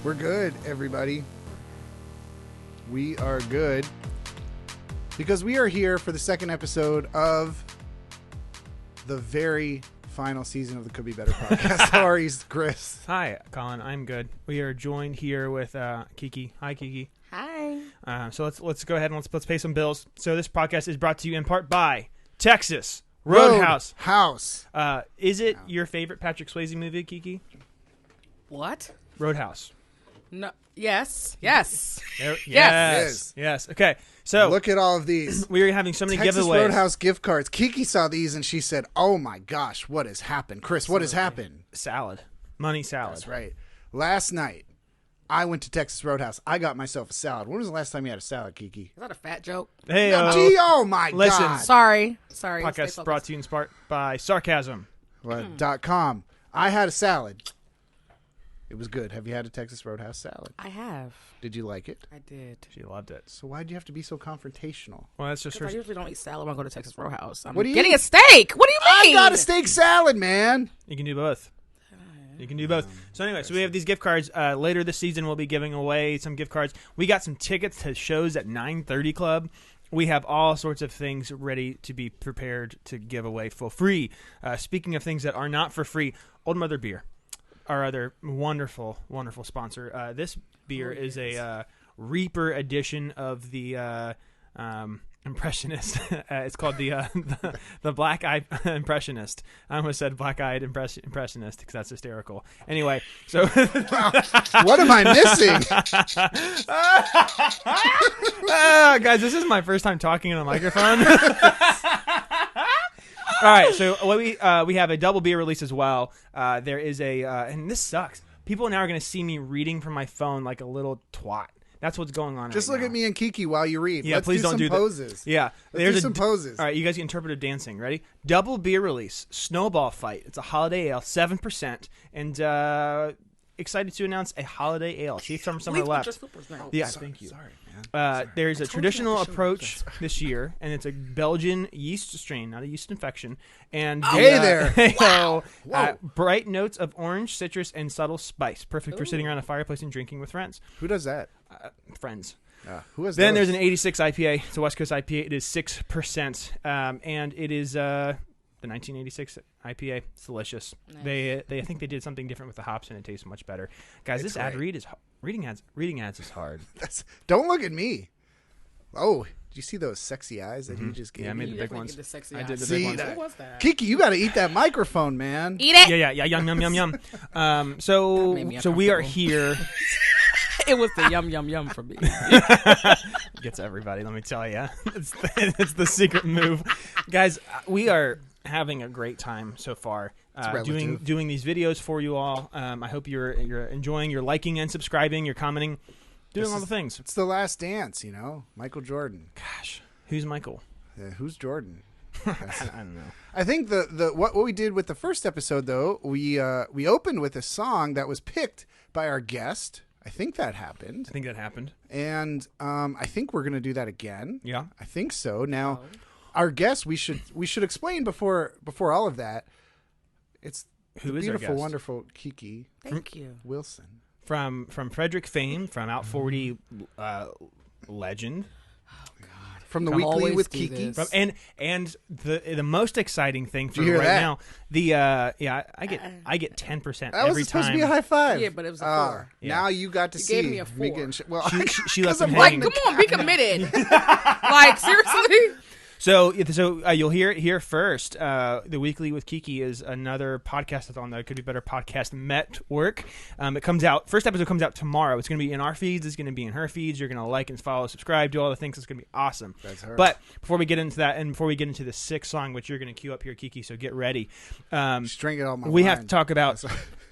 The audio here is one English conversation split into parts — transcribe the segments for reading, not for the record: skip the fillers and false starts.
We're good, everybody. We are good because we are here for the second episode of the very final season of the Could Be Better podcast. How are you, Chris? Hi, Colin. I'm good. We are joined here with Kiki. Hi, Kiki. Hi. So let's go ahead and let's pay some bills. So this podcast is brought to you in part by Texas Roadhouse. House. Is it your favorite Patrick Swayze movie, Kiki? What? Roadhouse. No. Yes. Yes. Yes. Okay. So Look at all of these. we are having so many Texas giveaways. Roadhouse gift cards. Kiki saw these and she said, "Oh my gosh, what has happened?" Chris, what has happened? Salad. Money salad. That's right. Last night, I went to Texas Roadhouse. I got myself a salad. When was the last time you had a salad, Kiki? Is that a fat joke? Hey, Gee, oh my Listen. God. Sorry. podcast brought to you in part by Sarcasm. .com. I had a salad. It was good. Have you had a Texas Roadhouse salad? I have. Did you like it? I did. She loved it. So why'd you have to be so confrontational? Well, that's just her. I usually don't eat salad when I go to Texas Roadhouse. I'm What do you getting eat? a steak. What do you I mean? got a steak salad, man. You can do both. You can do both. So anyway, so we have these gift cards. Later this season, we'll be giving away some gift cards. We got some tickets to shows at 9:30 Club. We have all sorts of things ready to be prepared to give away for free. Speaking of things that are not for free, Old Mother Beer, our other wonderful, wonderful sponsor. This beer is a Reaper edition of the Impressionist. It's called the Black Eyed Impressionist. I almost said Black Eyed Impressionist because that's hysterical. Anyway, so What am I missing? guys, this is my first time talking in a microphone. All right, so what we have a double beer release as well. There is a and this sucks. People now are going to see me reading from my phone like a little twat. That's what's going on. Just right look now. at me and Kiki while you read. Yeah, Let's please don't some do that. poses. Yeah, Let's do some poses. All right, you guys get interpretive dancing. Ready? Double beer release, Snowball Fight. It's a holiday ale, 7%, and excited to announce a holiday ale. See, some are left. Yeah, thank you. Sorry, man. There's a traditional I told you approach this year, and it's a Belgian yeast strain, not a yeast infection. And Hey there. Wow. Whoa. Bright notes of orange, citrus, and subtle spice. Perfect for sitting around a fireplace and drinking with friends. Who does that? Friends. Who has Then those? there's an 86 IPA. It's a West Coast IPA. It is 6%, and it is the 1986 IPA. It's delicious. Nice. They I think they did something different with the hops, and it tastes much better. Guys, It's this ad great. read is reading ads is hard. Don't look at me. Oh, did you see those sexy eyes that he just gave Yeah, I me? made the big ones. I did the See big ones. that? What was that? Kiki, you got to eat that microphone, man. Eat it. Yeah, yum, yum. That made So me we are uncomfortable. here. It was the yum for me. Gets everybody, let me tell you. It's the secret move. Guys, we are having a great time so far doing these videos for you all. I hope you're enjoying, you're liking and subscribing, you're commenting, doing all the things. It's the last dance, you know? Michael Jordan. Gosh, who's Michael? Who's Jordan? I don't know. I think the what we did with the first episode, though, we opened with a song that was picked by our guest. I think that happened. I think that happened. And I think we're going to do that again. Yeah. I think so. Now, our guest, we should explain before all of that. It's Who the is our beautiful, guest? wonderful Kiki Thank you. Wilson. From Frederick fame, from Out 40 legend. From the Come Weekly always with do Kiki. this. And the most exciting thing for you hear right that? now, I get 10% That every was supposed time. to be a high five. Yeah, but it was a 4. Yeah. Now you got to You see. gave me a 4. She left 'cause I'm him Like, hanging. come on, be committed. Like, seriously? So you'll hear it here first. The Weekly with Kiki is another podcast that's on the Could Be Better podcast Mehtworks. It comes out. First episode comes out tomorrow. It's going to be in our feeds. It's going to be in her feeds. You're going to like and follow, subscribe, do all the things. It's going to be awesome. That's her. But before we get into that, and before we get into the sixth song, which you're going to cue up here, Kiki, so get ready. Just drinking all my We wine. have to talk about.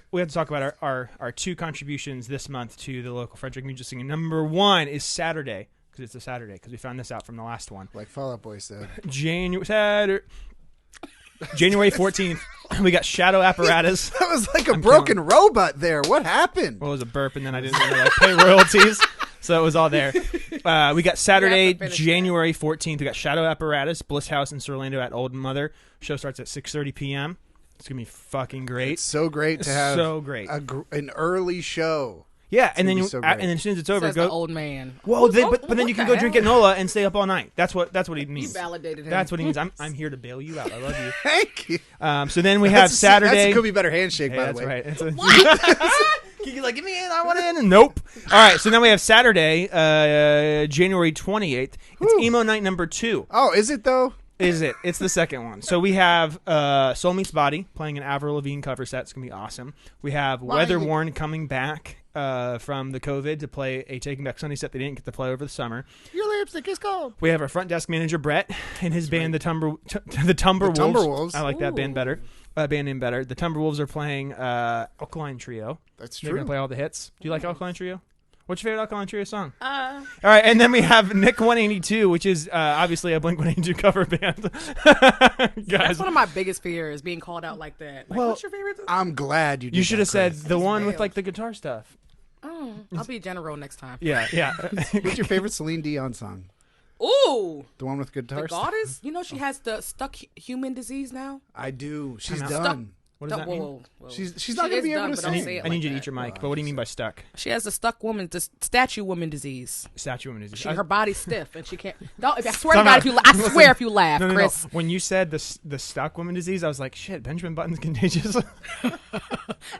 We have to talk about our two contributions this month to the local Frederick music scene. Number one is Saturday. Because it's a Saturday, because we found this out from the last one. Like Fall Out Boy said. January 14th, we got Shadow Apparatus. That was like a broken robot there. What happened? Well, it was a burp, and then I didn't really pay royalties, so it was all there. We got Saturday, finish January 14th. We got Shadow Apparatus, Bliss House in Orlando at Old Mother. Show starts at 6:30 p.m. It's gonna be fucking great. It's so great to have So great. an early show. Yeah, and then gonna you be so great. and then as soon as it's over, Says go. the old man. Well, then, Oh, but then you what can the go drink hell? at NOLA and stay up all night. That's what he You means. validated him. That's what he means. I'm here to bail you out. I love you. Thank you. So then we have Saturday. That's a could be better handshake, Hey, by that's the way. right. Kiki's like, give me in. I want in. And nope. All right. So then we have Saturday, January 28th. It's emo night number 2. Oh, is it though? Is it? It's the second one. So we have Soul Meets Body playing an Avril Lavigne cover set. It's going to be awesome. We have Weatherworn coming back from the COVID to play a Taking Back Sunday set they didn't get to play over the summer. Your lipstick is cold. We have our front desk manager, Brett, and his band, the Tumberwolves. Tumberwolves. I like that band better. Band name better. The Tumberwolves are playing Alkaline Trio. That's They're true. going to play all the hits. Do you like Alkaline Trio? What's your favorite Alkaline Trio song? All right, and then we have Nick 182, which is obviously a Blink-182 cover band. Guys, That's one of my biggest fears, being called out like that. Like, Well, what's your favorite? I'm glad you did you should that, have said Chris. the one with failed. like the guitar stuff. Oh, I'll be general next time. Yeah. What's your favorite Celine Dion song? Ooh, The one with guitar the stuff? goddess. You know she has the stuck human disease now. I do. She's Time out. done. What does that mean? Whoa. She's not gonna is be able done, to but don't sing. say it I need like you to that. eat your mic, but what do you mean by stuck? She has the stuck woman, the statue woman disease. Statue woman is Her body's stiff and she can't. No, I swear to Time God, out. if you, I swear if you laugh, No. Chris. When you said the stuck woman disease, I was like, shit, Benjamin Button's contagious.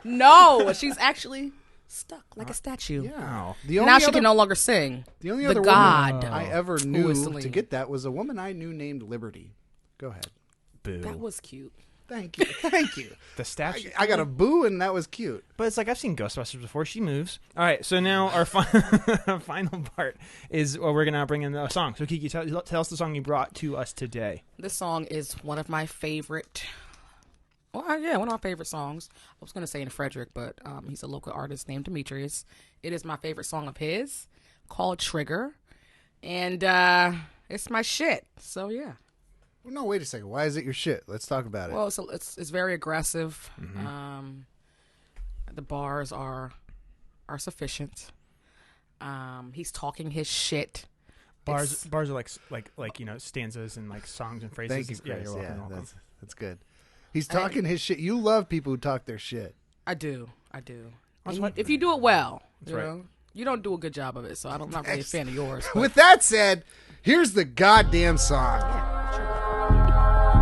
No, she's actually stuck like a statue. Yeah. Now she can no longer sing. The only the other god. woman I ever Who knew is to Celine? get that was a woman I knew named Liberty. Go ahead. Boo. That was cute. Thank you. Thank you. The statue. I got a boo, and that was cute. But it's like I've seen Ghostbusters before. She moves. All right, so now our final part is we're gonna bring in a song. So Kiki, tell us the song you brought to us today. This song is one of my favorite. Well, yeah, one of my favorite songs. I was going to say in Frederick, but he's a local artist named Demetrius. It is my favorite song of his, called Trigger, and it's my shit. So yeah. Well, no, wait a second. Why is it your shit? Let's talk about it. Well, it's very aggressive. The bars are sufficient. He's talking his shit. Bars are like stanzas and like songs and phrases. Thank you, Chris. You're welcome. That's good. He's talking his shit. You love people who talk their shit. I do. That's And what- if you do it well, That's you right. know, you don't do a good job of it. So I'm not really a fan of yours. but- With that said, here's the goddamn song. Yeah, sure.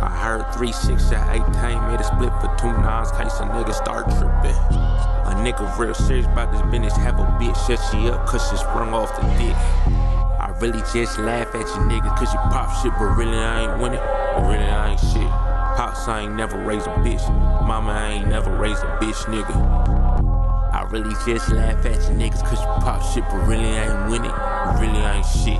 I heard 3, 6, or 8 came, made a split for 2 nines, case a nigga start tripping. A nigga real serious about this business, have a bitch shut she up cause she sprung off the dick. I really just laugh at you niggas cause you pop shit, but really I ain't winning, but really I ain't shit. Pops, I ain't never raised a bitch, mama, I ain't never raised a bitch, nigga. I really just laugh at you niggas cause you pop shit, but really I ain't winning, but really I ain't shit.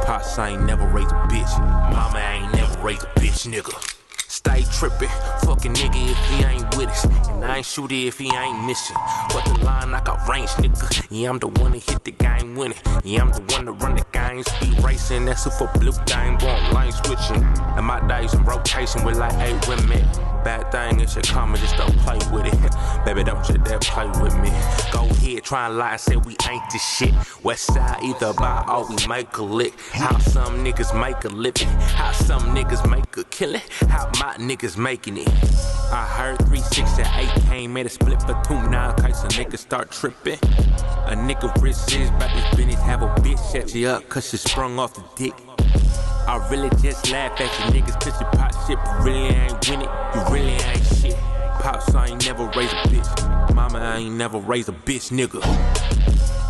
Pops, I ain't never raised a bitch, mama, I ain't never raised a bitch, nigga. Stay trippin', fucking nigga if he ain't with us. And I ain't shoot it if he ain't missing. But the line, I got range, nigga. Yeah, I'm the one that hit the game winning. Yeah, I'm the one that run the game, speed racing. That's it for blue game, going line switching. And my days in rotation with like 8 women. Bad thing is your comment, just don't play with it. Baby, don't you dare play with me. Go ahead, try and lie and say we ain't this shit. West side either buy or we make a lick. How some niggas make a living. How some niggas make a killing. How my niggas making it. I heard 3, 6, and 8 came, made a split for 2 9 case a nigga start tripping. A nigga rich is about this business, have a bitch shut you up cause she sprung off the dick. I really just laugh at you niggas cause you pop shit, but really ain't winning, you really ain't shit. Pops, I ain't never raised a bitch, mama, I ain't never raised a bitch, nigga.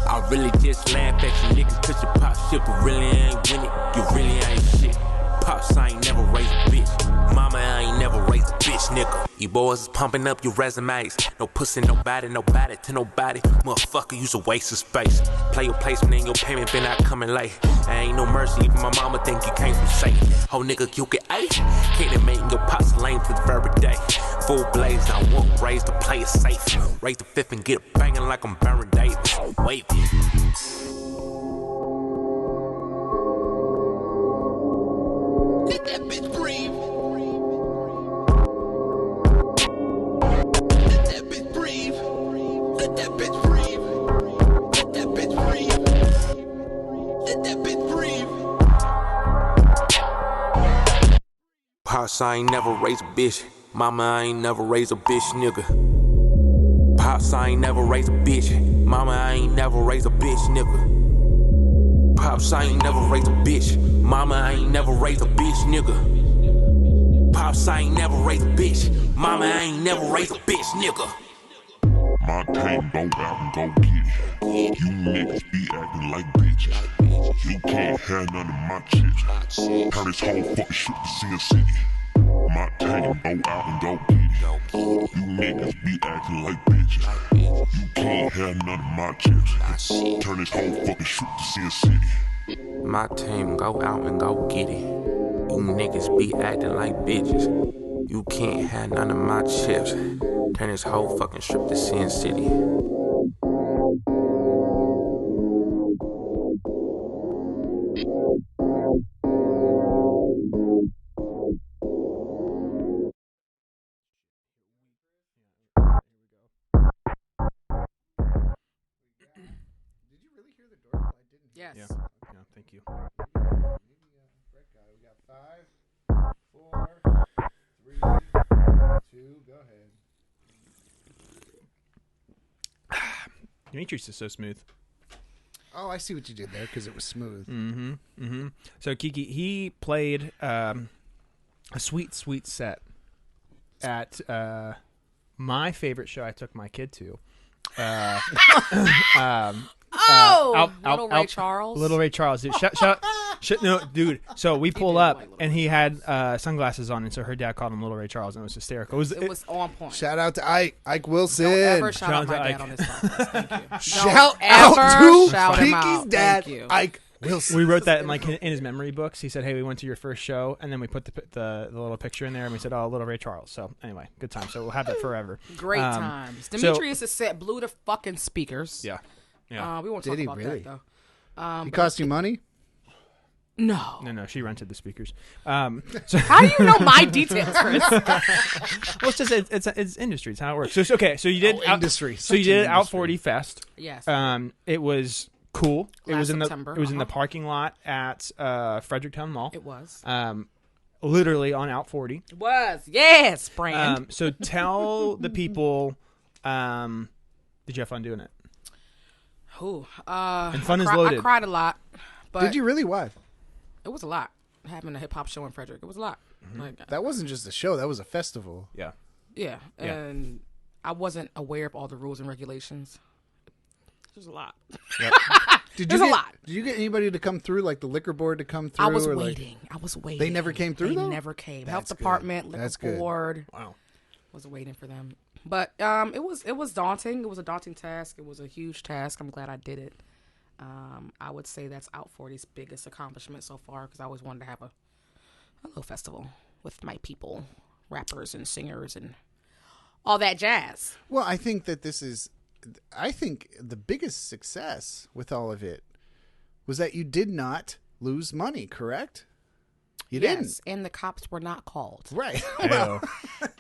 I really just laugh at you niggas cause you pop shit, but really ain't winning, you really ain't shit. Pops, I ain't never raised a bitch, mama, I ain't never raised a bitch, nigga. You boys is pumping up your resumes. No pussy, nobody to nobody. Motherfucker, you's a waste of space. Play your placement and your payment been out coming late. I ain't no mercy, even my mama think you came from Satan. Whole nigga, you get A. Can't make your pops lame to the very day. Full blaze, I won't raise the player safe. Raise the 5th and get it banging like I'm Baron Davis. Wait. Let that bitch breathe. Let that bitch breathe. Let that bitch breathe. Let that bitch breathe. Let that bitch breathe. Pops, I ain't never raised a bitch. Mama, I ain't never raised a bitch, nigga. Pops, I ain't never raised a bitch. Mama, I ain't never raised a bitch, nigga. Pops, I ain't never raised a bitch. Mama, I ain't never raised a bitch, nigga. Pops, I ain't never raised a bitch. Mama, I ain't never raised a bitch, nigga. My team go out and go get it. You niggas be acting like bitches. You can't have none of my chips. Turn this whole fucking shit to Sin City. My team go out and go get it. You niggas be acting like bitches. You can't have none of my chips. Turn this whole fucking shit to Sin City. My team go out and go get it. You niggas be acting like bitches. You can't have none of my chips. Turn this whole fucking strip to Sin City. Yes. Yeah. Yeah. Thank you. We got 5, 4, 3, 2. Go ahead. Demetrius is so smooth. Oh, I see what you did there because it was smooth. Mm-hmm. Mm-hmm. So Kiki, he played a sweet, sweet set at my favorite show I took my kid to. Little Ray Charles. Little Ray Charles, dude. No, dude. So we pull up, and he had sunglasses on, and so her dad called him Little Ray Charles, and it was hysterical. It was on point. Shout out to Ike Wilson. Don't ever shout out Shout my out dad to on this podcast. Thank you. Shout Don't out ever to shout him Kiki's out. dad, Thank you. Ike Wilson. We wrote that in his memory books. He said, "Hey, we went to your first show," and then we put the little picture in there, and we said, "Oh, Little Ray Charles." So anyway, good time. So we'll have that forever. Great times. Demetrius' set blew the fucking speakers. Yeah. Yeah. We won't Did talk he about really? that though. He cost you money? No. No, she rented the speakers. So How do you know my details, Chris? well, it's just it's industry. It's how it works. So okay, so you did industry. So you Such an did Out industry. 40 Fest. Yes. It was cool. It Last was in September, the parking lot at Fredericktown Mall. It was. Literally on Out 40. It was. Yes, brand. So tell the people, did you have fun doing it? Ooh, And fun is I loaded. I cried a lot. But Did you really? Why? It was a lot. Having a hip hop show in Frederick. It was a lot. Like, That wasn't just a show. That was a festival. Yeah. yeah. Yeah. And I wasn't aware of all the rules and regulations. There's a lot. Did There's you a get, lot. Did you get anybody to come through, like the liquor board to come through? I was or waiting. I was waiting. They never came through, They though? never came. That's Health good. department, liquor That's good. board. Wow. Was waiting for them. But it was daunting. It was a daunting task. It was a huge task. I'm glad I did it. I would say that's Out 40's biggest accomplishment so far because I always wanted to have a little festival with my people, rappers and singers and all that jazz. Well, I think that I think the biggest success with all of it was that you did not lose money, correct? You didn't. Yes, and the cops were not called. Right. Well,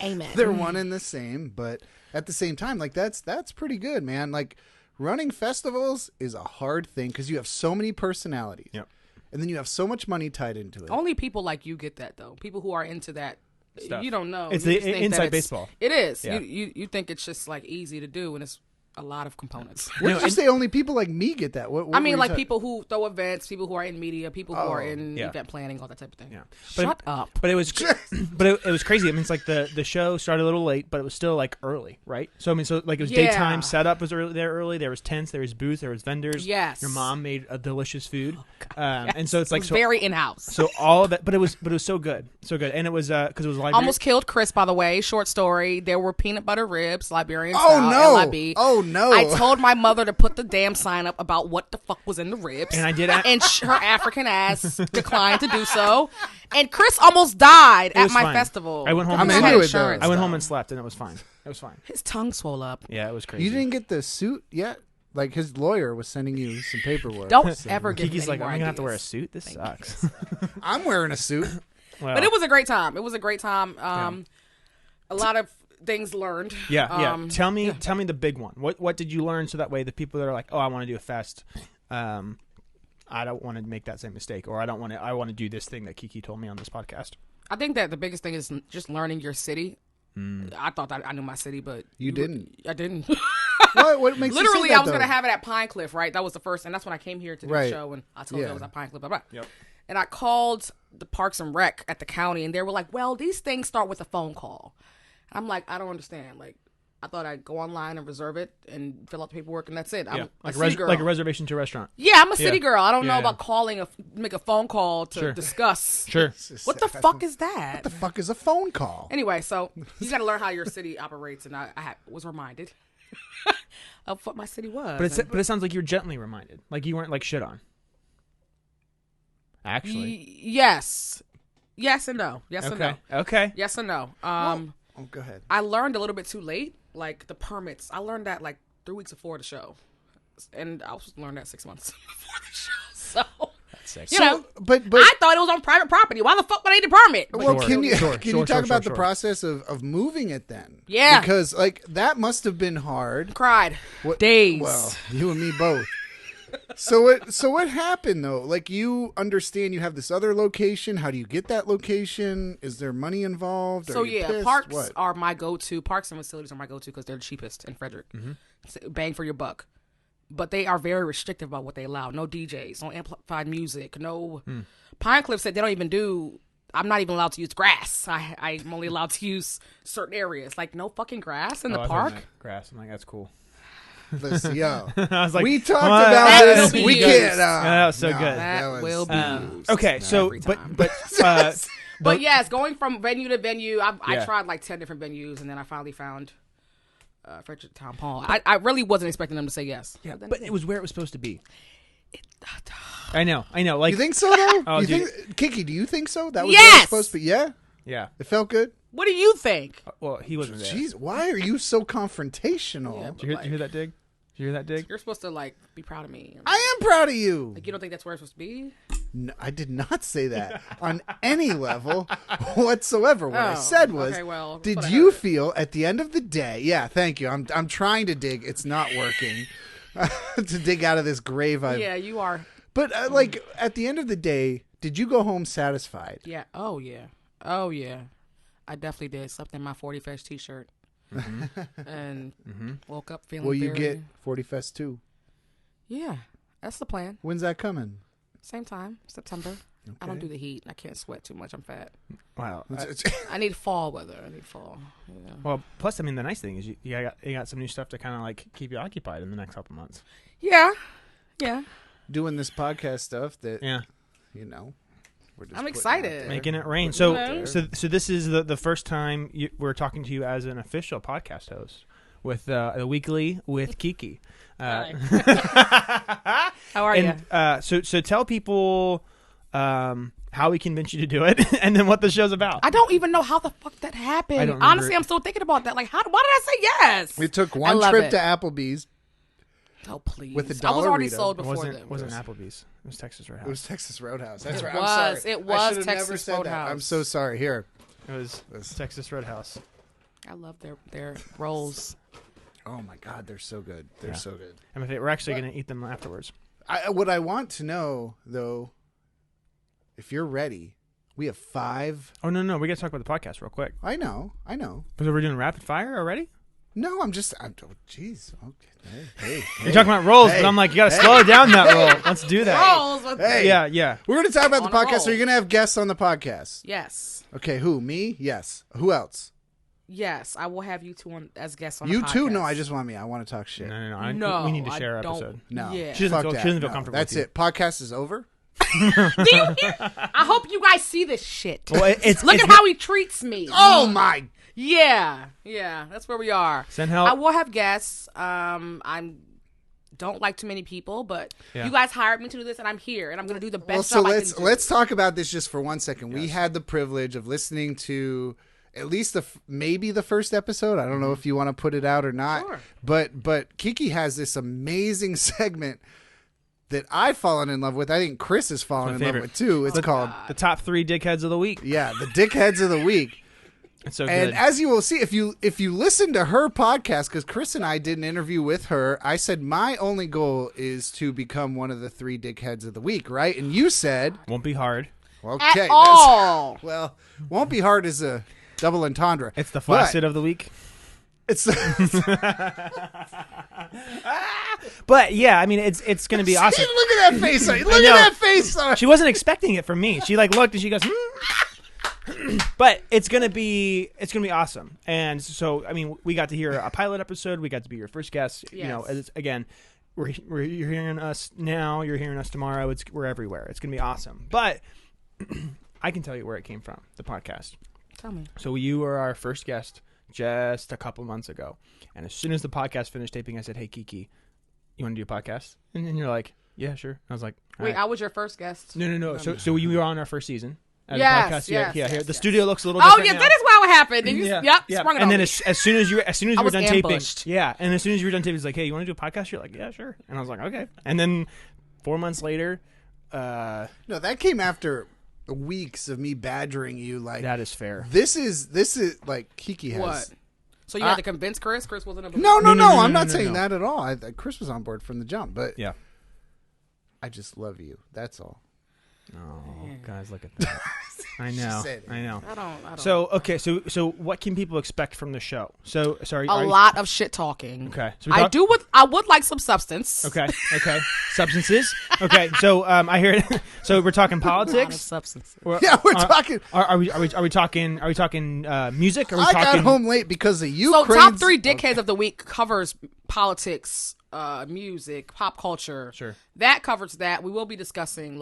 Amen. they're one and the same, but at the same time, like that's pretty good, man. Like running festivals is a hard thing because you have so many personalities. Yep. And then you have so much money tied into it. Only people like you get that, though. People who are into that, Stuff. you don't know. It's You the just think that inside it's- baseball. It is. Yeah. You think it's just like easy to do, and it's a lot of components. What did you say? Only people like me get that. What I mean, were you like ta- people who throw events, people who are in media, people who are in yeah. event planning, all that type of thing. Yeah. Shut up. But it was, it was crazy. I mean, it's like the show started a little late, but it was still like early, right? So I mean, so like it was Yeah. daytime setup was early. There was tents, there was booths, there was vendors. Yes. Your mom made a delicious food, Yes. and so it's like It was very in house. So all of that, but it was so good, and it was because it was library. Almost killed Chris, by the way. Short story. There were peanut butter ribs, Liberian Oh, style, no. LIB. Oh, no. I told my mother to put the damn sign up about what the fuck was in the ribs, And I did. and her African ass declined to do so. And Chris almost died at was my fine. festival. I went home. I'm and into slept. it, though. insurance, I went though. home and slept, and it was fine. It was fine. His tongue swole up. Yeah, it was crazy. You didn't get the suit yet? Like his lawyer was sending you some paperwork. Don't ever give Kiki's me any like, more I'm gonna have to wear a ideas. suit. This sucks. I'm wearing a suit. Well, But it was a great time. It was a great time. A lot of things learned. Yeah. Tell me the big one. What did you learn so that way the people that are like, oh, I want to do a fest, I don't want to make that same mistake, or I want to do this thing that Kiki told me on this podcast. I think that the biggest thing is just learning your city. I thought that I knew my city, but You didn't. I didn't. What makes you Literally, say that, I was though? gonna have it at Pine Cliff, right? That was the first, and that's when I came here to do Right. the show, and I told you I was at Pine Cliff. Blah, blah. Yep. And I called the Parks and Rec at the county, and they were like, "Well, these things start with a phone call." I'm like, I don't understand. Like, I thought I'd go online and reserve it and fill out the paperwork, and that's it. I'm a city girl. like a reservation to a restaurant. Yeah, I'm a city girl. I don't know about calling make a phone call to discuss. Sure. What the fuck is that? What the fuck is a phone call? Anyway, so you got to learn how your city operates, and I was reminded of what my city was. But it sounds like you're gently reminded, like you weren't like shit on. Actually, yes and no. Yes and no. Okay. Yes and no. Oh, go ahead. I learned a little bit too late, like the permits. I learned that like 3 weeks before the show, and I was supposed to learn that 6 months before the show. So That's sick. you know, but I thought it was on private property. Why the fuck would I need a permit? well, Sure. can you Sure, talk about the sure. process of moving it then? Yeah. because like that must have been hard. Cried What, days. Well, you and me both. So what happened though? Like you understand you have this other location. How do you get that location? Is there money involved? So Are you yeah, pissed? parks What? are my go-to. Parks and facilities are my go-to because they're the cheapest in Frederick. Mm-hmm. Bang for your buck. But they are very restrictive about what they allow. No DJs, no amplified music, no. Pine Cliff said they don't even do. I'm not even allowed to use grass. I'm only allowed to use certain areas, like no fucking grass in the I thought park. you meant grass. I'm like, that's cool. Listen, yo, I was like, we talked what? about That this. will be We used. can't. that was so good. That was- will be used. Okay, so every time. but yes, going from venue to venue, I Yeah. tried like 10 different venues, and then I finally found Frederick Town Hall. I really wasn't expecting them to say yes. yeah, then but it was where it was supposed to be. I know. Like You think so though? Oh, you dude. think, Kiki? Do you think so? That was Yes! where it was supposed to be. Yeah, yeah. it felt good. What do you think? Well, he wasn't there. Jeez, why are you so confrontational? Yeah, Did you hear that dig? Did you hear that dig? You're supposed to like be proud of me. I am proud of you. Like you don't think that's where it's supposed to be? No, I did not say that on any level whatsoever. What I Oh, said was, okay, well, that's did what I you heard. feel at the end of the day? Yeah, thank you. I'm trying to dig. It's not working to dig out of this grave. Yeah, you are. But like at the end of the day, did you go home satisfied? Yeah. Oh yeah. Oh yeah. I definitely did. Slept in my 40 Fest t-shirt. And woke up feeling Will you very... get 40 Fest 2? Yeah. That's the plan. When's that coming? Same time. September. I don't do the heat. I can't sweat too much. I'm fat. Wow. I need fall weather. I need fall. Yeah. Well, plus, I mean, the nice thing is you got some new stuff to kind of like keep you occupied in the next couple months. Yeah. Yeah. Doing this podcast stuff that, Yeah. you know, we're just I'm putting excited. out there. Making it rain. Putting it So out there. so this is the first time we're talking to you as an official podcast host with the weekly with Kiki. How are you? And so tell people how we convinced you to do it, and then what the show's about. I don't even know how the fuck that I happened. don't remember. Honestly, I'm still thinking about that. Like, why did I say yes? We took I one love trip it. to Applebee's. Oh, please. with the I was already Dollarito. sold It before then. wasn't Applebee's. It was Texas Roadhouse. It was Texas Roadhouse. That's It right. was. I'm sorry. It I was should have never Texas said that. Roadhouse. I'm so sorry. Here. It was Texas Roadhouse. I love their rolls. Oh my God, they're so good. They're Yeah. so good. And we're actually going to eat them afterwards. What I want to know though, if you're ready, we have 5. Oh no, we got to talk about the podcast real quick. I know. Because we're doing rapid fire already. No, I'm jeez. Okay. Hey. You're talking about rolls, Hey. but I'm like, you got to slow down that roll. Let's do that. Rolls. With Hey. Yeah. We're going to talk about the On a podcast. roll. So you're going to have guests on the podcast. Yes. Okay. Who? Me? Yes. Who else? Yes. I will have you two as guests on the You podcast. too? No, I just want me. I want to talk shit. No. No, we need to I share our don't. episode. No. Yeah. She doesn't Fuck feel- that. she doesn't feel No, comfortable That's with you. it. Podcast is over. Do you hear? I hope you guys see this shit. Well, it's Look it's at how he treats me. Oh my. Yeah. That's where we are. Send help. I will have guests. I don't like too many people, but Yeah. you guys hired me to do this, and I'm here, and I'm going to do the Well, best so job I can do. let's talk about this just for 1 second. We had the privilege of listening to at least maybe the first episode. I don't know if you want to put it out or not. Sure. But Kiki has this amazing segment that I've fallen in love with. I think Chris has fallen in love favorite. with too. It's called the top 3 dickheads of the week. the Dickheads of the Week. It's so And good. as you will see, if you listen to her podcast, because Chris and I did an interview with her, I said my only goal is to become one of the 3 dickheads of the week, right? And you said, Won't be hard. Okay. At all. Well, won't be hard as a double entendre. It's the flaccid of the week. It's But yeah, I mean, it's going to be awesome. Look at that face. Look at that face. She wasn't expecting it from me. She like looked and she goes, But it's gonna be awesome. And so I mean, we got to hear a pilot episode. We got to be your first guest. Yes. You know, again, you're hearing us now. You're hearing us tomorrow. We're everywhere. It's gonna be awesome. But I can tell you where it came from. The podcast. Tell me. So you were our first guest just a couple months ago, and as soon as the podcast finished taping, I said, "Hey, Kiki, you want to do a podcast?" And then you're like, "Yeah, sure." I was like, Wait, right. I was your first guest? No. So you were on our first season. As Yes, a podcast. yes, Here. yes, The yes. studio looks a little Oh, different yeah, now. that is what happened. And you, Yep, sprung it and on then me. as soon as you were was done ambushed. taping, and as soon as you were done taping, it's like, "Hey, you want to do a podcast?" You're like, "Yeah, sure." And I was like, "Okay." And then 4 months later, No, that came after weeks of me badgering you. Like, that is fair. This is like Kiki has. What? So you had to convince Chris? Chris wasn't a No. I'm not no, saying no. that at all. Chris was on board from the jump, but Yeah. I just love you. That's all. Oh, guys, look at that. I know. said it. I know. I don't. So okay, so what can people expect from the show? So sorry, A lot of shit talking. Okay, so we I would like some substance. Okay, substances. Okay, so I hear it. So we're talking A lot of politics. substance. Yeah, we're talking. Are we talking music? Are we I talking? got home late because of you. So top 3 dickheads of the week covers politics, music, pop culture. Sure. That covers that. We will be discussing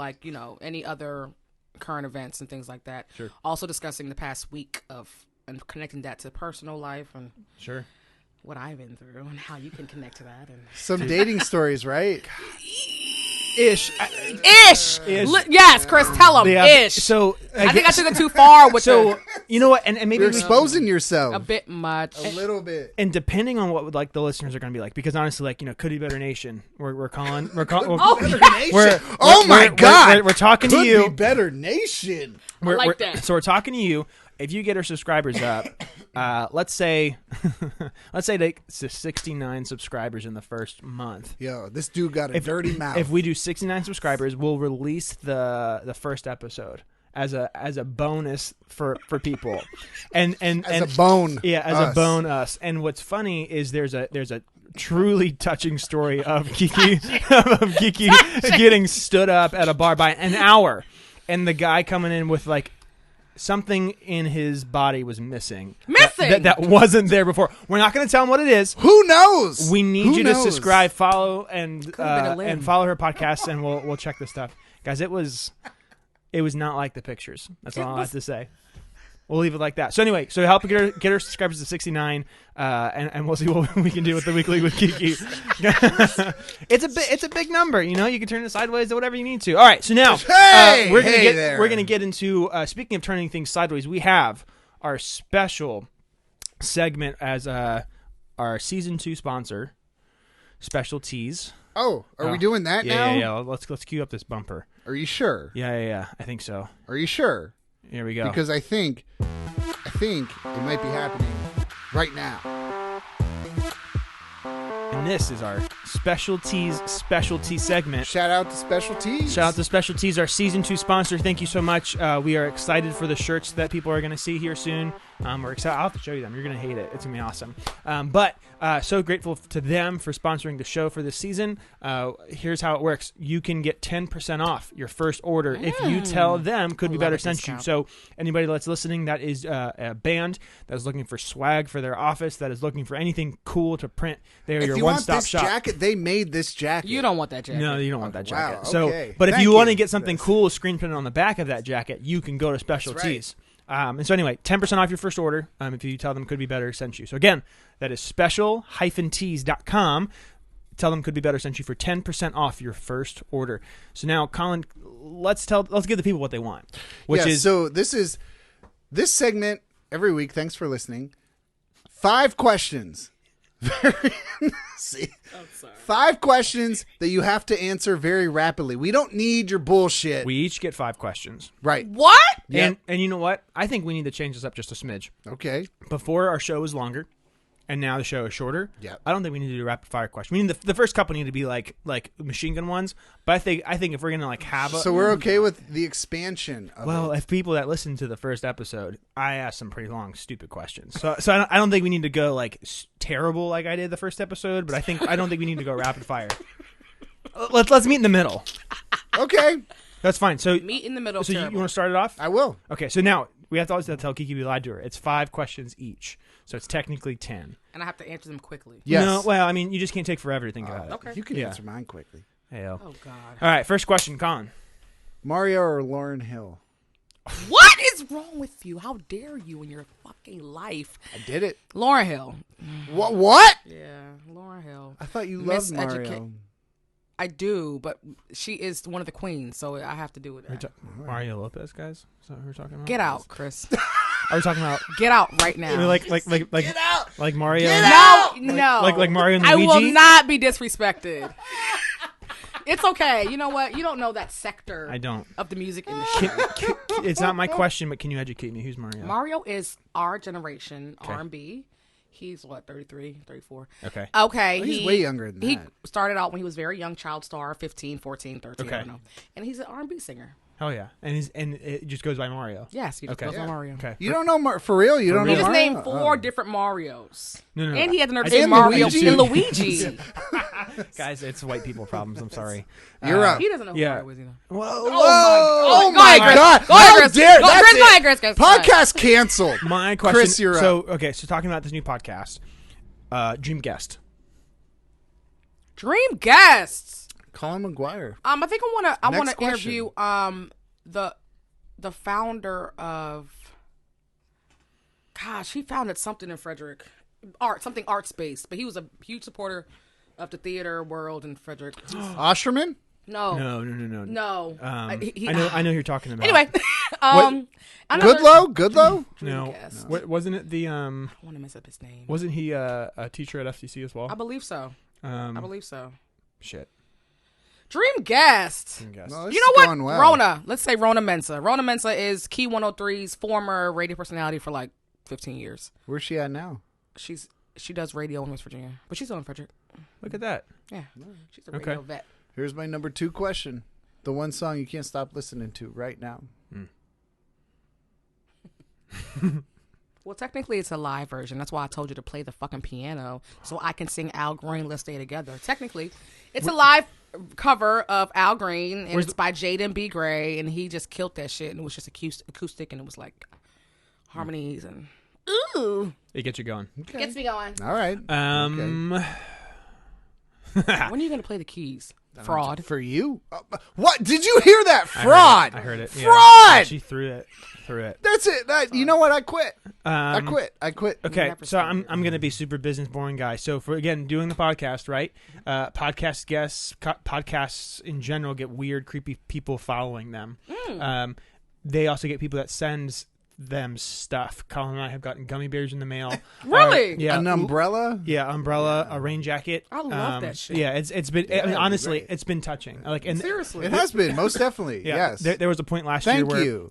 any other current events and things like that. Sure. Also discussing the past week and connecting that to personal life and Sure. what I've been through and how you can connect to that. And Some dating stories, right? Ish. Yes, Chris, tell him. Ish. So I think I took it too far with So you know what? And maybe You're exposing yourself a bit much. a little bit. And depending on what like the listeners are going to be like, because honestly, could be better nation. We're calling. We're Oh my God! We're talking Could to you. Be better nation. I like that. So we're talking to you. If you get our subscribers up, let's say like 69 subscribers in the first month. Yo, this dude got a dirty mouth. If we do 69 subscribers, we'll release the first episode as a bonus for people, and as a bone, a bone us. And what's funny is there's a truly touching story of Kiki getting stood up at a bar by an hour, and the guy coming in with like something in his body was missing. That wasn't there before. We're not going to tell him what it is. Who knows? We need you to knows? subscribe, follow, and limb. follow her podcast, and we'll check this stuff, guys. It was not like the pictures. That's all I have to say. We'll leave it like that. So anyway, so help get our subscribers to 69, and we'll see what we can do with the weekly with Kiki. It's a big number, you know. You can turn it sideways to whatever you need to. All right, so now we're gonna get into speaking of turning things sideways. We have our special segment as our season 2 sponsor, Special Tees. Oh, are we doing that now? Yeah. Let's cue up this bumper. Are you sure? Yeah. I think so. Are you sure? Here we go. Because I think it might be happening right now. And this is our specialty segment. Shout out to Specialties. Shout out to Specialties, our season 2 sponsor. Thank you so much. We are excited for the shirts that people are going to see here soon. We're excited. I'll have to show you them. You're going to hate it. It's going to be awesome. But so grateful to them for sponsoring the show for this season. Here's how it works. You can get 10% off your first order if you tell them Could Be Better sent you. So anybody that's listening that is a band that is looking for swag for their office, that is looking for anything cool to print, they're your one-stop shop. Jacket, they made this jacket. You don't want that jacket. No, you don't want that jacket. Wow, So, okay. but if Thank you want to you. get something cool screen printed on the back of that jacket, you can go to Specialties. And so anyway, 10% off your first order if you tell them Could Be Better sent you. So again, that is special-tees.com. Tell them Could Be Better sent you for 10% off your first order. So now, Colin, let's give the people what they want. So this segment every week. Thanks for listening. 5 questions. See, 5 questions that you have to answer very rapidly. We don't need your bullshit. We each get 5 questions. Right. What? And you know what? I think we need to change this up just a smidge. Okay. Before, our show was longer. and now the show is shorter. Yeah. I don't think we need to do a rapid fire question. I mean, the first couple need to be like machine gun ones. But I think if we're gonna like have So we're okay with the expansion. Of it. if people that listened to the first episode, I asked some pretty long, stupid questions. So I don't think we need to go like terrible like I did the first episode. But I don't think we need to go rapid fire. Let's meet in the middle. Okay, That's fine. So Meet in the middle. So you terrible. want to start it off? I will. Okay. So now we have to always tell Kiki we lied to her. It's 5 questions each, so it's technically 10. And I have to answer them quickly. Yes. No, well, I mean, you just can't take forever to think about it. Okay. You can Yeah. answer mine quickly. Hell. Oh God. All right. First question, Colin. Mario or Lauryn Hill? What is wrong with you? How dare you in your fucking life? I did it. Lauryn Hill. What? Yeah, Lauryn Hill. I thought you loved Miseduca- Mario. I do, but she is one of the queens, so I have to do it. Mario Lopez, guys. Is that who we're talking about? Get out, Chris. Are we talking about Get out right now. like Get out! like Mario? No. Like Mario and I Luigi? will not be disrespected. It's okay. You know what? You don't know that sector I don't. of the music industry. It's not my question, but can you educate me? Who's Mario? Mario is our generation R&B. He's what, 33, 34? Okay. Okay. He's way younger than He that. started out when he was very young, child star, 15, 14, 13, I Okay. don't know. And he's an R&B singer. Hell yeah. And it just goes by Mario. Yes, he just Okay. goes by Mario. Okay. You don't know for real? You don't He know just Mario? named 4 Oh. different Marios. No. And he had the nerve to I say did Mario Luigi. and Luigi. Guys, it's white people problems. I'm sorry. You're up. He doesn't know who Yeah. Mario is either. Whoa. Oh Go ahead, Chris. God! Go ahead, How Chris. dare- Go, that's Chris, it. go ahead, Chris. Go ahead. Podcast canceled. My question. Chris, you're up. So okay. So talking about this new podcast, Dream Guest. Dream guests. Colin McGuire. I think I want Next to question. interview the founder of. Gosh, he founded something in Frederick, something arts based, but he was a huge supporter of the theater world in Frederick. Osterman? No. No. I I know who you're talking about. Anyway, Goodlow? No. Guest. Wasn't it the I want to mess up his name. Wasn't he a teacher at FCC as well? I believe so. I believe so. Shit. Dream guest. Dream Guest. No, this You know is what? going well. Rona. Let's say Rona Mensa. Rona Mensa is Key 103's former radio personality for like 15 years. Where's she at now? She does radio in West Virginia, but she's still in Frederick. Look at that. Yeah, she's a radio Okay. vet. Here's my number 2 question. The one song you can't stop listening to right now. Well, technically, it's a live version. That's why I told you to play the fucking piano so I can sing Al Green, Let's Stay Together. Technically, it's a live cover of Al Green, and it's by Jaden B. Gray, and he just killed that shit, and it was just acoustic, and it was like harmonies, and ooh. It gets you going. Gets me going. All right. When are you going to play the keys? Fraud. For you? What? Did you hear that? Fraud. I heard it. Yeah. Fraud. She threw it. That's it. You know what? I quit. I quit. Okay, Never so started. I'm going to be super business boring guy. So for again doing the podcast, right? Podcast guests, podcasts in general get weird, creepy people following them. They also get people that send them stuff. Colin and I have gotten gummy bears in the mail. Really? Yeah. An umbrella? Yeah, umbrella, a rain jacket. I love that shit. Yeah, it's been. I mean, Yeah, honestly, great. it's been touching. Like, and Seriously. It has been, most definitely. yeah, Yes. there was a point last year Thank where you.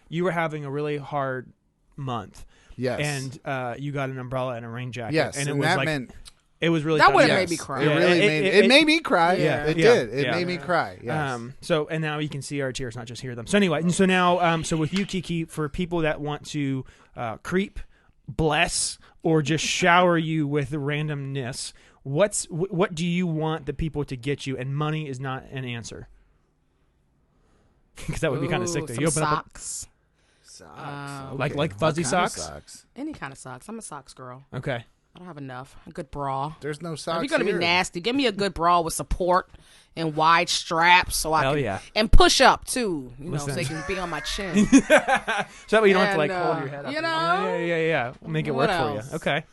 you were having a really hard month. Yes. And you got an umbrella and a rain jacket. yes. and it And was that like meant it was really That touching. would've yes. made me cry. It Yeah, really it made me cry. Yeah. It Yeah. did. It Yeah. made me cry. Yes. So and now you can see our tears, not just hear them. So anyway, and so now, so with you, Kiki, for people that want to creep, bless, or just shower you with randomness, what do you want the people to get you? And money is not an answer, because that would be kind of sick. Ooh, You some open up socks. Socks. like What fuzzy kind of socks? Any kind of socks. I'm a socks girl. Okay. I don't have enough. A good bra. There's no If socks you're gonna here. be nasty, give me a good bra with support and wide straps so I Hell can yeah. and push up too. You know, Listen. so they can be on my chin. So that way you don't have to like And, hold your head up. you and- know? Yeah. We'll make it What work else? for you. Okay.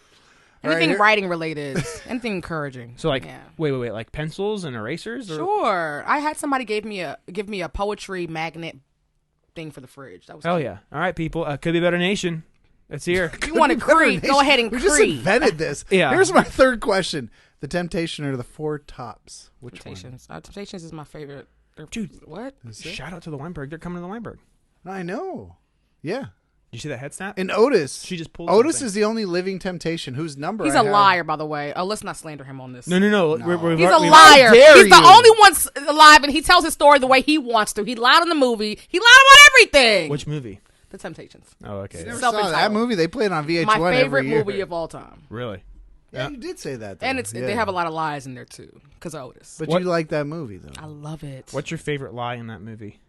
Anything here- writing related, anything encouraging. So like, yeah. wait, like pencils and erasers? Or? Sure. I had somebody give me a poetry magnet thing for the fridge. That was Hell cute. yeah. All right, people. Could be better nation. It's here. If you want to creep, go ahead and We just creep. invented this. Yeah. Here's my third question: The Temptation or the Four Tops? Which Temptations. Temptations is my favorite. Dude. What? one? Is it? Shout out to the Weinberg. They're coming to the Weinberg. I know. Yeah. you see that head snap? And Otis. She just pulled Otis something. is the only living temptation whose number He's I a have. liar, by the way. Oh, let's not slander him on this. No. He's a liar. dare He's the you. only one alive, and he tells his story the way he wants to. He lied in the movie. He lied about everything. Which movie? The Temptations. Oh, okay. Never saw that Self-entitled. movie. They play it on VH1 My favorite every year. movie of all time. Really? Yeah, you did say that. Though. And Yeah. they have a lot of lies in there, too, because of Otis. But What- you like that movie, though. I love it. What's your favorite lie in that movie?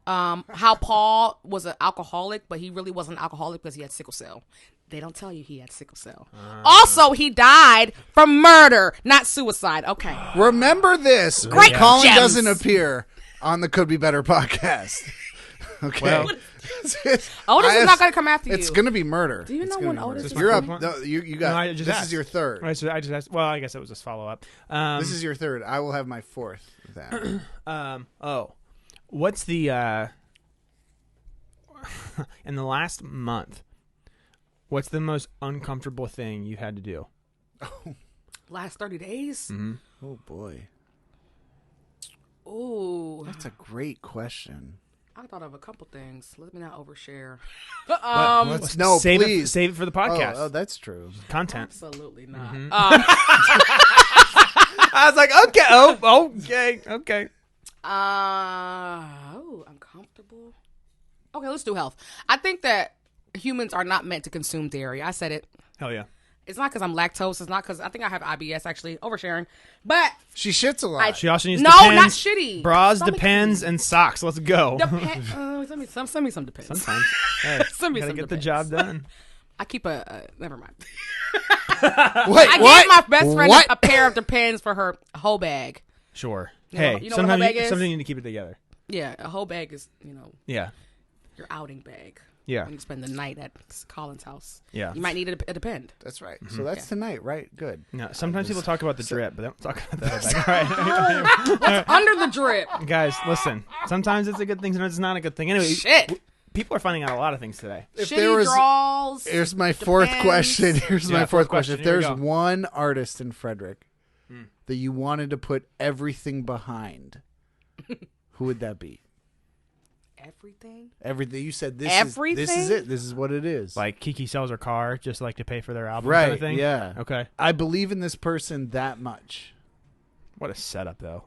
How Paul was an alcoholic, but he really wasn't an alcoholic because he had sickle cell. They don't tell you he had sickle cell. Also, he died from murder, not suicide. Okay. Remember this. Great when Colin gems. doesn't appear on the Could Be Better podcast. Okay. Well, Otis is not going to come after you. It's going to be murder. Do you It's know gonna when be Otis murder. is You're up. coming? No, you got. No, I just this asked. is your third. Right, so I just asked. Well, I guess it was just follow up. This is your third. I will have my fourth. Then. What's the in the last month? What's the most uncomfortable thing you had to do? Last 30 days? Mm-hmm. Oh boy, Ooh. that's a great question. I thought of a couple things. Let me not overshare. Let's no, save please. it. Save it for the podcast. Oh, that's true. Content. Absolutely not. I was like, okay, okay. Uncomfortable. Okay, let's do health. I think that humans are not meant to consume dairy. I said it. Hell yeah. It's not because I'm lactose. It's not because I think I have IBS, actually. Oversharing. But She shits a lot. She also needs No, Depends, not shitty. Bras, Stomach Depends, and socks. Let's go. send me some Depends. Sometimes. Hey, Send me gotta some get the Depends. job done. I keep a never mind. Wait, I what? gave my best friend What? a pair of Depends for her whole bag. Sure. You Hey, know what a sometimes whole bag is? sometimes you need to keep it together. Yeah, a whole bag is, Yeah. your outing bag. Yeah. When you spend the night at Colin's house. Yeah. You might need a Depend. That's right. So that's tonight, right? Good. No, sometimes people talk about the drip, but they don't talk about the whole bag. All right. Under the drip. Guys, listen. Sometimes it's a good thing, sometimes it's not a good thing. Anyway, Shit. people are finding out a lot of things today. If Shitty there was, draws. here's my fourth Depends. question. Here's Yeah, my fourth question. If Here we there's go. one artist in Frederick that you wanted to put everything behind, who would that be? Everything? Everything. You said this Everything? is this is it. This is what it is. Like Kiki sells her car just like to pay for their album right. kind of thing. Yeah. Okay. I believe in this person that much. What a setup, though.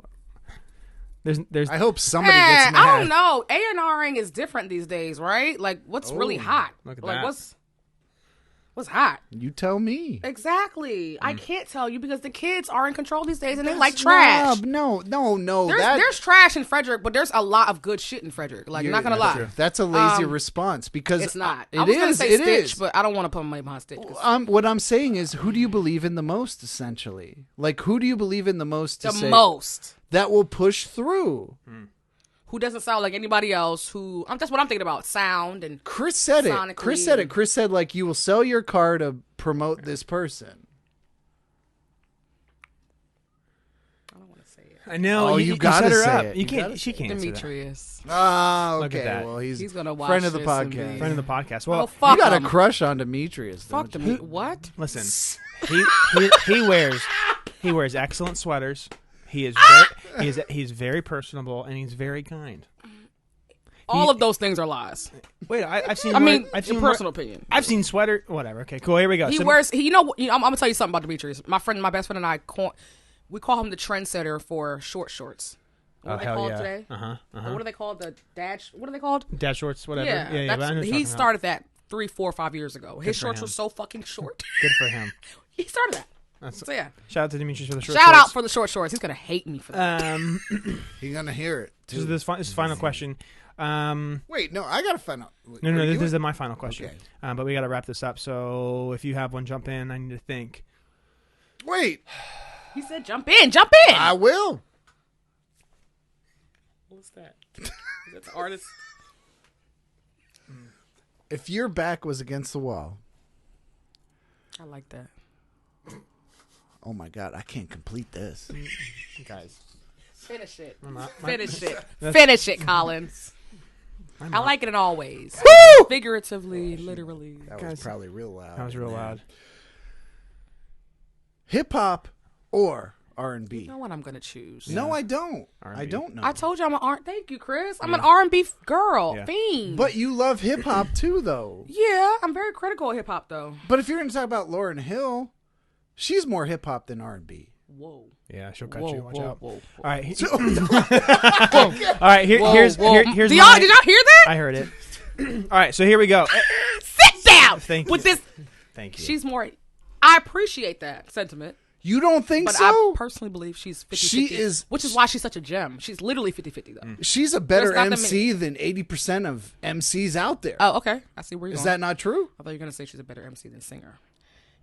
There's I hope somebody gets mad. I don't know. A&Ring is different these days, right? Like, what's really hot? look at like, that. what's hot? You tell me. Exactly. I can't tell you because the kids are in control these days and they like trash. No. There's trash in Frederick, but there's a lot of good shit in Frederick. Like, not gonna lie. That's a lazy response because It's not. It I was gonna is, say it Stitch, is. but I don't want to put money behind Stitch. 'Cause What I'm saying is, who do you believe in the most? Essentially, like who do you believe in the most? To the say most. that will push through. Who doesn't sound like anybody else? That's what I'm thinking about. Sound and Chris said it. Sonically. Chris said like you will sell your car to promote this person. I don't want to say it. I know. Oh, you gotta set her say up. it. You You can't. gotta She can't. answer that. Demetrius. Ah, Look at okay. that. Well, he's He's gonna watch friend of the this and be- podcast. Friend of the podcast. Well, Oh, fuck You got a him. crush on Demetrius. Fuck don't to you? me. What? listen. He wears excellent sweaters. He's very personable and he's very kind. All of those things are lies. Wait, I've seen. I mean, I've your seen personal opinion. I've seen sweater. Whatever. Okay, cool. Here we go. He wears. I'm gonna tell you something about Demetrius. My best friend, and I, we call him the trendsetter for short shorts. What are they hell called yeah. today? Uh-huh. What are they called? The dash. What are they called? Dad shorts. Whatever. Yeah, but I know what you're he talking started that 3, 4, 5 years ago. His for shorts him. were so fucking short. about. Good for him. He started that. That's, So yeah, shout out to Demetrius for the short shout shorts. out for the short shorts. He's gonna hate me for that. You're gonna hear it. This Too. is this final question. Wait, no, I gotta find out. No, this is my final question. Okay. But we got to wrap this up. So if you have one, jump in. I need to think. Wait, He said, "Jump in, jump in." I will. What's that? Is that the artist? If your back was against the wall, I like that. oh my god, I can't complete this. Guys. Finish it. My- Finish it. Finish it, Collins. I like it in all ways. Figuratively, literally. That was probably real loud. That was real loud. Hip hop or R&B. You know what I'm gonna choose? No, I don't. R&B. I don't know. I told you I'm an R. Thank you, Chris. I'm an R&B girl. Yeah. Fiend. But you love hip hop too, though. yeah, I'm very critical of hip hop though. But if you're going to talk about Lauryn Hill, she's more hip hop than R&B. Whoa. Yeah, she'll cut Whoa, you. Watch whoa, out. whoa, All whoa. right. All right. Here's Whoa. here's Did my- y'all hear that? I heard it. All right. So here we go. Sit down. Thank With you. this, Thank you. she's more. I appreciate that sentiment, You don't think but so? I personally believe she's 50-50. She is- which is why she's such a gem. She's literally 50-50 though. She's a better There's not that MC than 80% of MCs out there. Oh, okay. I see where you're Is going. that not true? I thought you were gonna say she's a better MC than singer.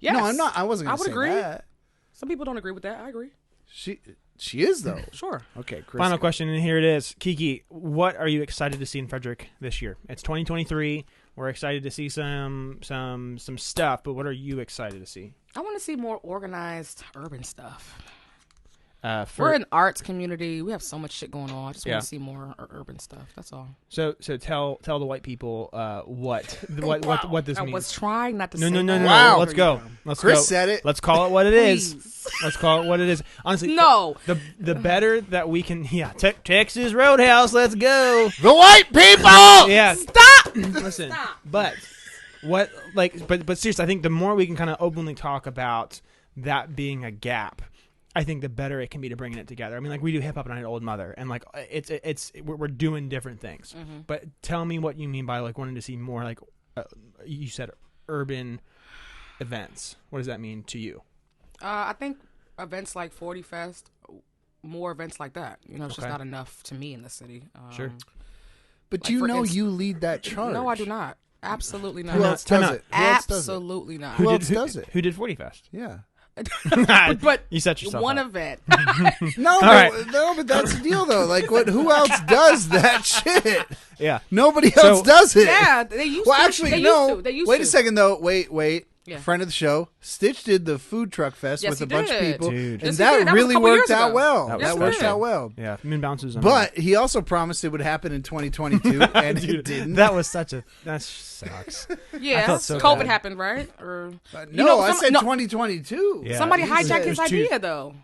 Yes. No, I'm not. I wasn't going to would say agree. that. Some people don't agree with that. I agree. She is, though. Sure. Okay, Chris. Final question, and here it is. Kiki, what are you excited to see in Frederick this year? It's 2023. We're excited to see some stuff, but what are you excited to see? I want to see more organized urban stuff. For, We're an arts community. We have so much shit going on. I just Yeah. want to see more urban stuff. That's all. so tell the white people what this I means. was trying not to No, say no, no, that. no. Wow. Let's go. Let's Chris go. said it. Let's call it what it is. Please. Let's call it what it is. Honestly, No. The better that we can. Yeah, Texas Roadhouse. Let's go. The white people! Yeah. Stop. Listen, Stop. but but seriously, I think the more we can kind of openly talk about that being a gap, I think the better it can be to bringing it together. I mean, like we do hip hop night at Old Mother, and like we're doing different things. Mm-hmm. But tell me what you mean by like wanting to see more like you said urban events. What does that mean to you? I think events like 40 Fest, more events like that. You know, it's just Okay. not enough to me in the city. Sure. But Like, you for know instance- you lead that charge. No, I do not. Absolutely not. Who else Time does out. it? Who else does it? Absolutely not. Who else does it? Who did 40 Fest? Yeah. but You set yourself one up. event. No, right. but that's the deal, though. Like, who else does that shit? Yeah. Nobody else So- does it. Yeah, they used Well, to. actually, they no. Used to. They used Wait to. a second, though. Wait. Yeah. Friend of the show, Stitch did the food truck fest Yes, with a he bunch of did. people, Dude. and Yes, he did. that That was a really couple worked years out ago. well. That was That special. worked out well. Yeah. Moon bounces. But he also promised it would happen in 2022, and it didn't. that was such a that sucks. Yeah, felt so COVID bad. happened, right? Or No, I some- said no. 2022. Yeah. somebody He hijacked said- his it was too- idea, though.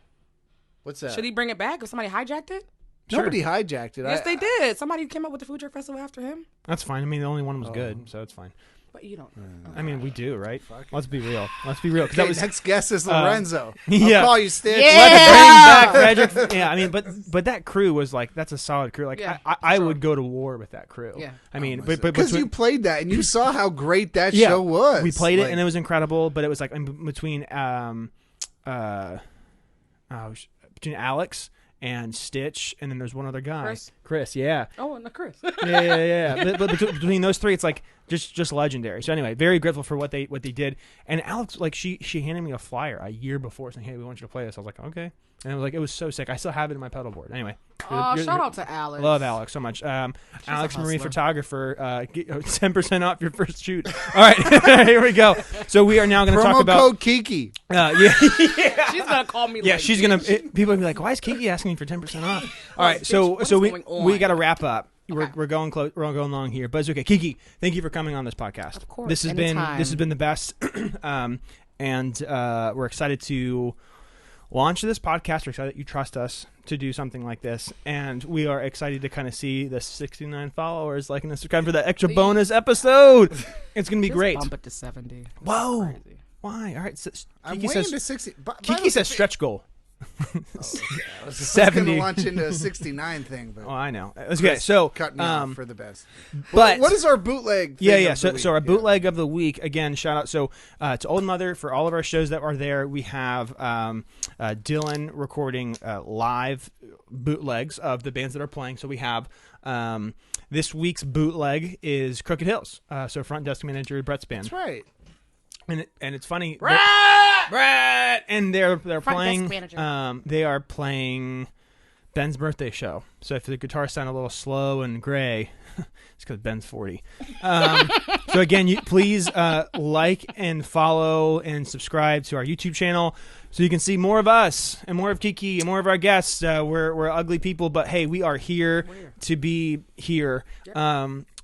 What's that? Should he bring it back if somebody hijacked it? Nobody hijacked it. Yes, they did. Somebody came up with the food truck festival after him. That's fine. I mean, the only one was good, so it's fine. But you don't. I mean, we do, right? Let's be real. Let's be real. 'Cause Okay, that was next guest is Lorenzo. yeah. I'll call you Stitch. Yeah. Let's bring back Frederick. Yeah, I mean, but that crew was like that's a solid crew. Like Yeah, I for sure. would go to war with that crew. Yeah. I mean, but Because between- you played that and you saw how great that yeah, show was. we played it Like, and it was incredible. But it was like in between between Alex and Stitch, and then there's one other guy, Chris. Yeah. Oh, and the Chris. Yeah. But between those three, it's like just legendary. So anyway, very grateful for what they did. And Alex, like she handed me a flyer a year before saying, "Hey, we want you to play this." I was like, "Okay," and it was so sick. I still have it in my pedal board. Anyway, Oh, you're- shout out to Alex. love Alex so much. Alex a Marie hustler. Photographer, get 10% off your first shoot. All right, here we go. So we are now going to talk promo about. code Kiki. Yeah. She's gonna call me. Yeah, like, she's gonna. People will be like, "Why is Kiki asking me for 10% off?" All right, bitch, so what so is we going on? we got to wrap up. Okay. We're going close. We're going long here, but it's okay. Kiki, thank you for coming on this podcast. Of course, this has anytime. been the best, and we're excited to launch this podcast. We're excited that you trust us to do something like this, and we are excited to kind of see the 69 followers liking and subscribing for that extra bonus episode. It's gonna be Just great. Bump it to 70. Whoa! Crazy. Why? All right. So, I'm Kiki way says. into 60. Kiki says stretch goal. I was going 70. to launch into a 69 thing, but Oh, I know. Okay, so cut me off for the best. but What is our bootleg? Thing yeah. of the So our week? bootleg of the week again. Shout out. So to Old Mother for all of our shows that are there. We have Dylan recording live bootlegs of the bands that are playing. So we have this week's bootleg is Crooked Hills. So front desk manager Brett's band. That's right. And it's funny. Brett! And they're Front playing. desk manager. They are playing Ben's birthday show. So if the guitars sound a little slow and gray, it's because Ben's 40. So again, please like and follow and subscribe to our YouTube channel so you can see more of us and more of Kiki and more of our guests. We're ugly people, but hey, we are here to be here.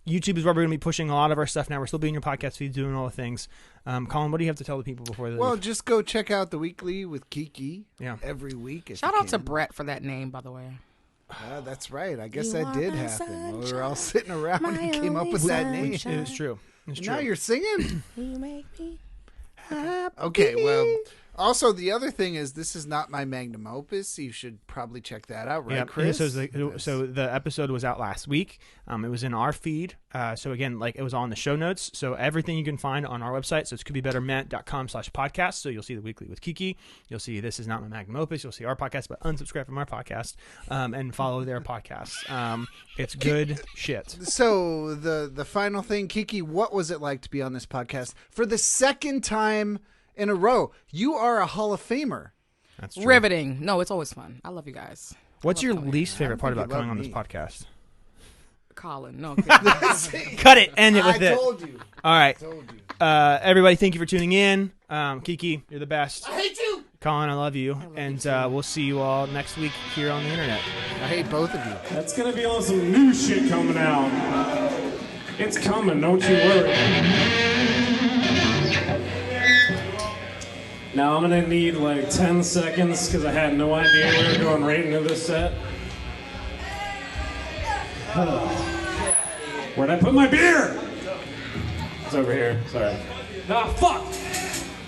YouTube is where we're going to be pushing a lot of our stuff now. We're still being your podcast feed, doing all the things. Colin, what do you have to tell the people before they Well, leave? just go check out the weekly with Kiki. Yeah. Every week. if Shout you out to can. Brett for that name, by the way. That's right. I guess You that are did my happen. We were all sunshine, sitting around my and came up only with that name. sunshine. It was true. It's true. Now you're singing. You make me happy. Okay, well, also the other thing is this is not my magnum opus. You should probably check that out, right, Yeah, Chris? So the episode was out last week. It was in our feed. So again, like it was all in the show notes. So everything you can find on our website. So it's couldbebetterment.com/podcast. So you'll see the weekly with Kiki. You'll see This Is Not My Magnum Opus. You'll see our podcast, but unsubscribe from our podcast and follow their podcasts. It's good shit. So the final thing, Kiki, what was it like to be on this podcast for the second time in a row? You are a Hall of Famer. That's true. Riveting. No, it's always fun. I love you guys. What's your coming least favorite part think about you coming love on this me. podcast? Colin. No. Cut it. End it with I it. told you. All right. Told you. Everybody, thank you for tuning in. Kiki, you're the best. I hate you. Colin, I love you. And we'll see you all next week here on the internet. I hate both of you. That's gonna be on some new shit coming out. It's coming, don't you worry. Now I'm gonna need like 10 seconds because I had no idea we were going right into this set. Where'd I put my beer? It's over here, sorry. Ah, fuck!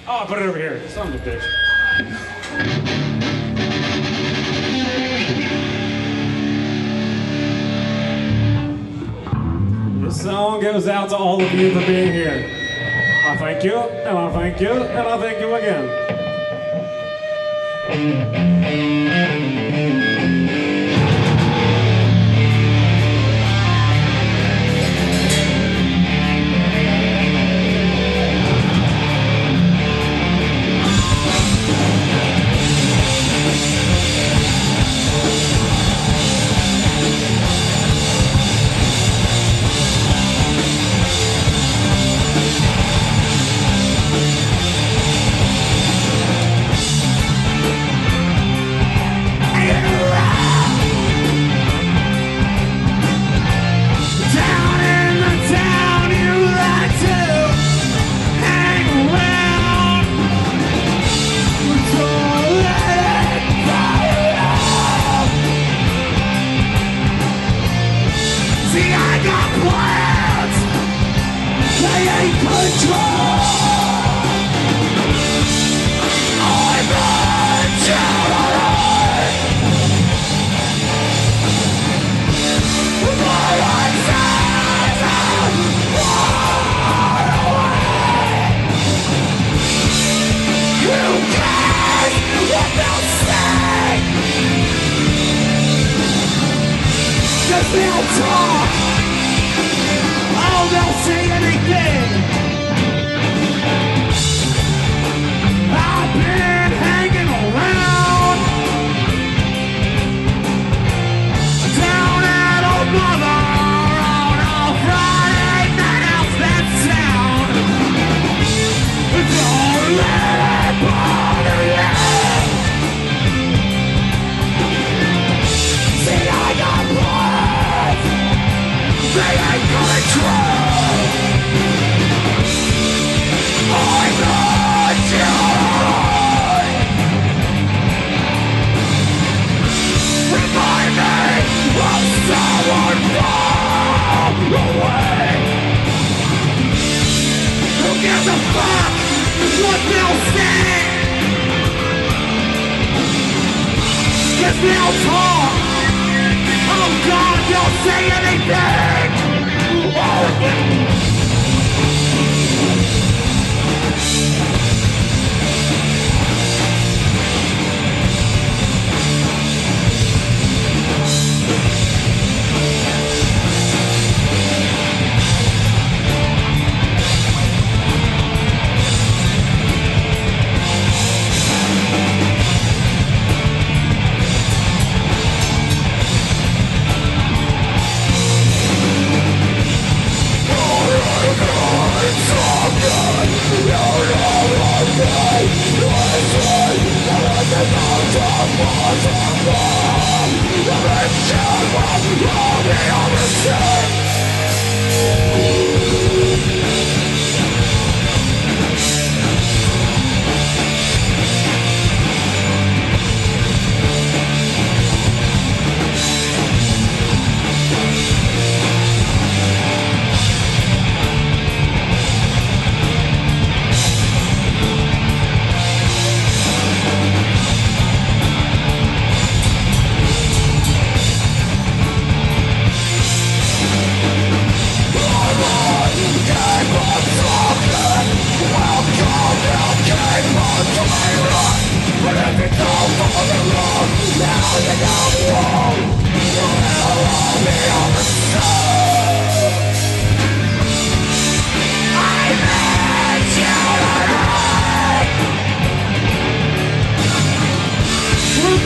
Oh, I put it over here. Son of a bitch. This song goes out to all of you for being here. I thank you, and I thank you, and I thank you again.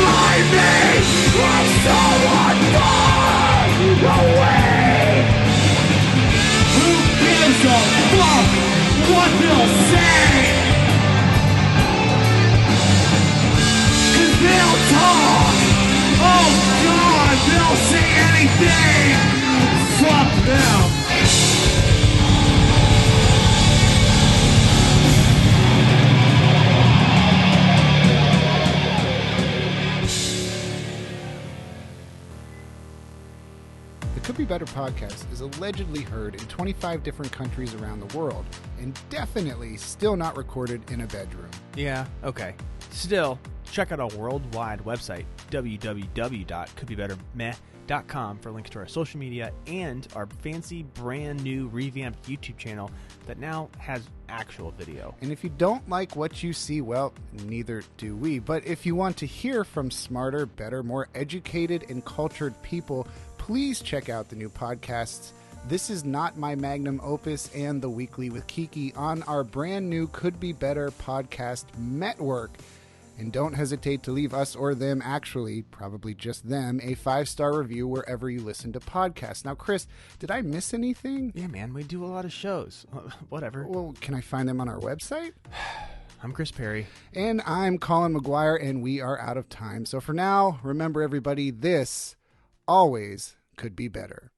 remind me of someone far away. Who gives a fuck what they'll say? 'Cause they'll talk, oh God, they'll say anything. Fuck them. The Could Be Better podcast is allegedly heard in 25 different countries around the world, and definitely still not recorded in a bedroom. Yeah, okay. Still, check out our worldwide website, www.couldbebettermeh.com, for links to our social media and our fancy brand new revamped YouTube channel that now has actual video. And if you don't like what you see, well, neither do we. But if you want to hear from smarter, better, more educated, and cultured people, please check out the new podcasts. This is Not My Magnum Opus and The Weekly with Kiki on our brand new Could Be Better podcast, Mehtworks. And don't hesitate to leave us or them, actually, probably just them, a 5-star review wherever you listen to podcasts. Now, Chris, did I miss anything? Yeah, man, we do a lot of shows. Whatever. Well, can I find them on our website? I'm Chris Perry. And I'm Colin McGuire, and we are out of time. So for now, remember, everybody, this always could be better.